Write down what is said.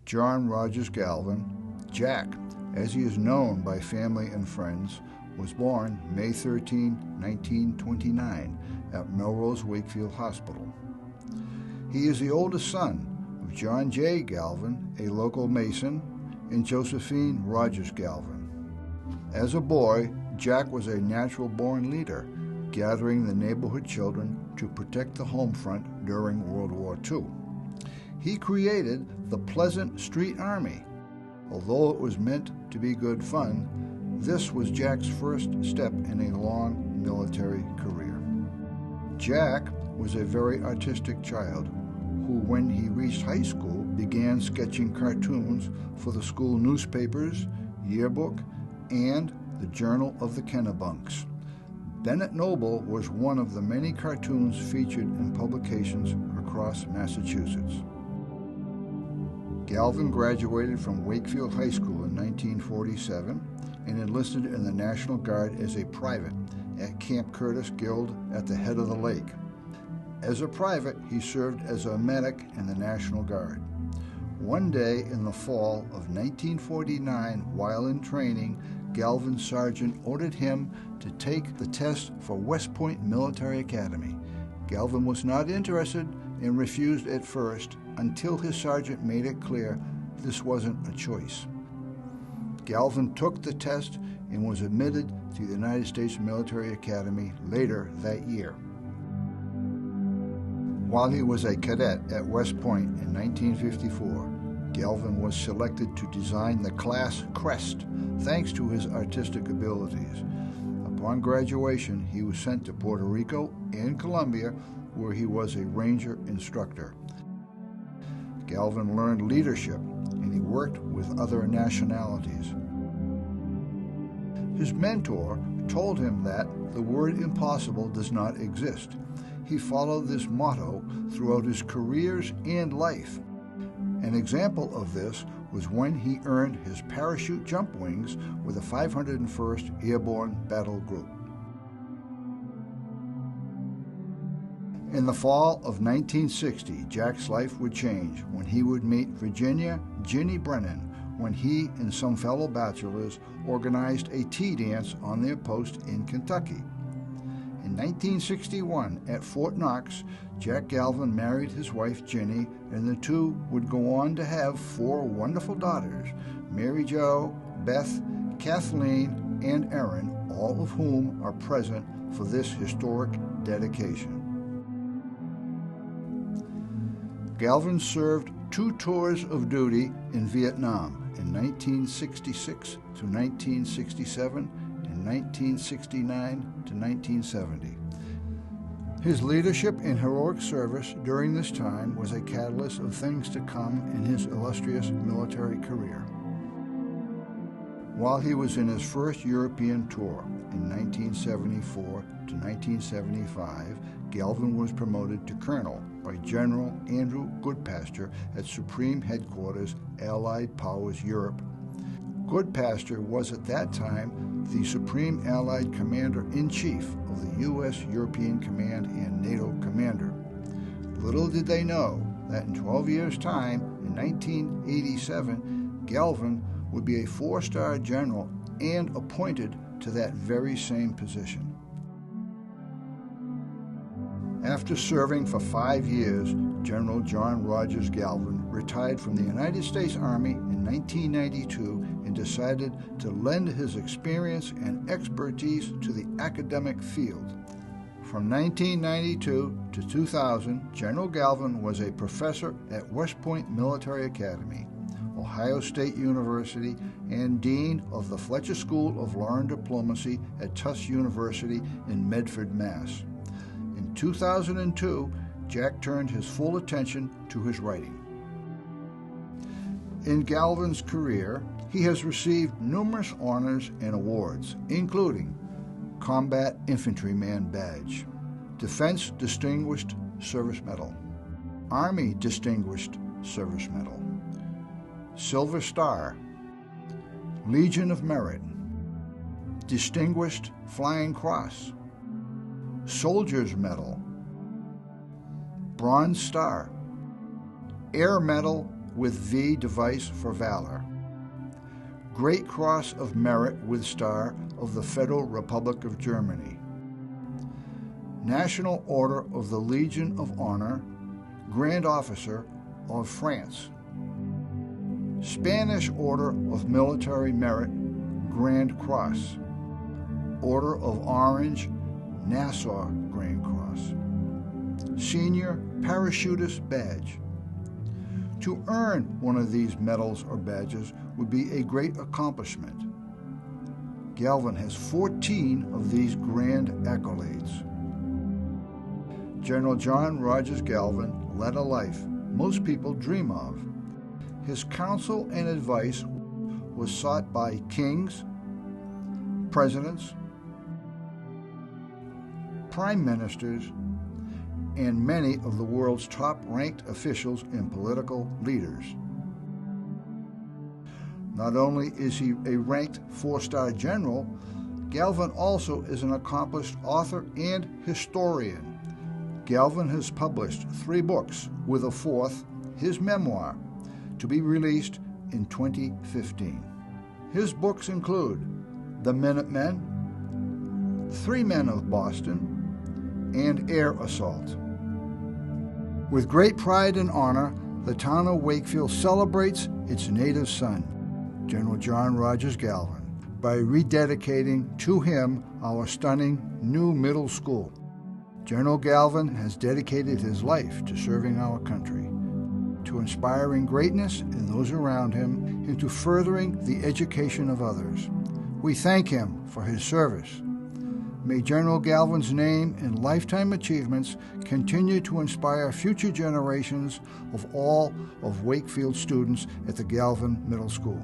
John Rogers Galvin, Jack, as he is known by family and friends, was born May 13, 1929, at Melrose Wakefield Hospital. He is the oldest son of John J. Galvin, a local mason, and Josephine Rogers Galvin. As a boy, Jack was a natural-born leader, gathering the neighborhood children to protect the home front during World War II. He created the Pleasant Street Army. Although it was meant to be good fun, this was Jack's first step in a long military career. Jack was a very artistic child who, when he reached high school, began sketching cartoons for the school newspapers, yearbook, and the Journal of the Kennebunks. Bennett Noble was one of the many cartoons featured in publications across Massachusetts. Galvin graduated from Wakefield High School in 1947 and enlisted in the National Guard as a private at Camp Curtis Guild at the head of the lake. As a private, he served as a medic in the National Guard. One day in the fall of 1949, while in training, Galvin's sergeant ordered him to take the test for West Point Military Academy. Galvin was not interested and refused at first until his sergeant made it clear this wasn't a choice. Galvin took the test and was admitted to the United States Military Academy later that year. While he was a cadet at West Point in 1954, Galvin was selected to design the class crest thanks to his artistic abilities. Upon graduation, he was sent to Puerto Rico and Colombia, where he was a ranger instructor. Galvin learned leadership, and he worked with other nationalities. His mentor told him that the word impossible does not exist. He followed this motto throughout his careers and life. An example of this was when he earned his parachute jump wings with the 501st Airborne Battle Group. In the fall of 1960, Jack's life would change when he would meet Virginia Ginny Brennan when he and some fellow bachelors organized a tea dance on their post in Kentucky. In 1961, at Fort Knox, Jack Galvin married his wife Ginny, and the two would go on to have 4 wonderful daughters, Mary Jo, Beth, Kathleen, and Erin, all of whom are present for this historic dedication. Galvin served 2 tours of duty in Vietnam in 1966 to 1967 and 1969 to 1970. His leadership and heroic service during this time was a catalyst of things to come in his illustrious military career. While he was in his first European tour in 1974 to 1975, Galvin was promoted to colonel by General Andrew Goodpaster at Supreme Headquarters, Allied Powers Europe. Goodpaster was at that time the Supreme Allied Commander-in-Chief of the U.S. European Command and NATO Commander. Little did they know that in 12 years' time, in 1987, Galvin would be a 4-star general and appointed to that very same position. After serving for 5 years, General John Rogers Galvin retired from the United States Army in 1992 and decided to lend his experience and expertise to the academic field. From 1992 to 2000, General Galvin was a professor at West Point Military Academy, Ohio State University, and Dean of the Fletcher School of Law and Diplomacy at Tufts University in Medford, Mass. In 2002, Jack turned his full attention to his writing. In Galvin's career, he has received numerous honors and awards, including Combat Infantryman Badge, Defense Distinguished Service Medal, Army Distinguished Service Medal, Silver Star, Legion of Merit, Distinguished Flying Cross, Soldier's Medal, Bronze Star, Air Medal with V device for valor. Great Cross of Merit with Star of the Federal Republic of Germany. National Order of the Legion of Honor, Grand Officer of France. Spanish Order of Military Merit, Grand Cross. Order of Orange, Nassau Grand Cross. Senior Parachutist Badge. To earn one of these medals or badges would be a great accomplishment. Galvin has 14 of these grand accolades. General John Rogers Galvin led a life most people dream of. His counsel and advice was sought by kings, presidents, prime ministers, and many of the world's top-ranked officials and political leaders. Not only is he a ranked 4-star general, Galvin also is an accomplished author and historian. Galvin has published 3 books, with a 4th, his memoir, to be released in 2015. His books include The Minutemen, 3 Men of Boston, and Air Assault. With great pride and honor, the town of Wakefield celebrates its native son, General John Rogers Galvin, by rededicating to him our stunning new middle school. General Galvin has dedicated his life to serving our country, to inspiring greatness in those around him, and to furthering the education of others. We thank him for his service. May General Galvin's name and lifetime achievements continue to inspire future generations of all of Wakefield students at the Galvin Middle School.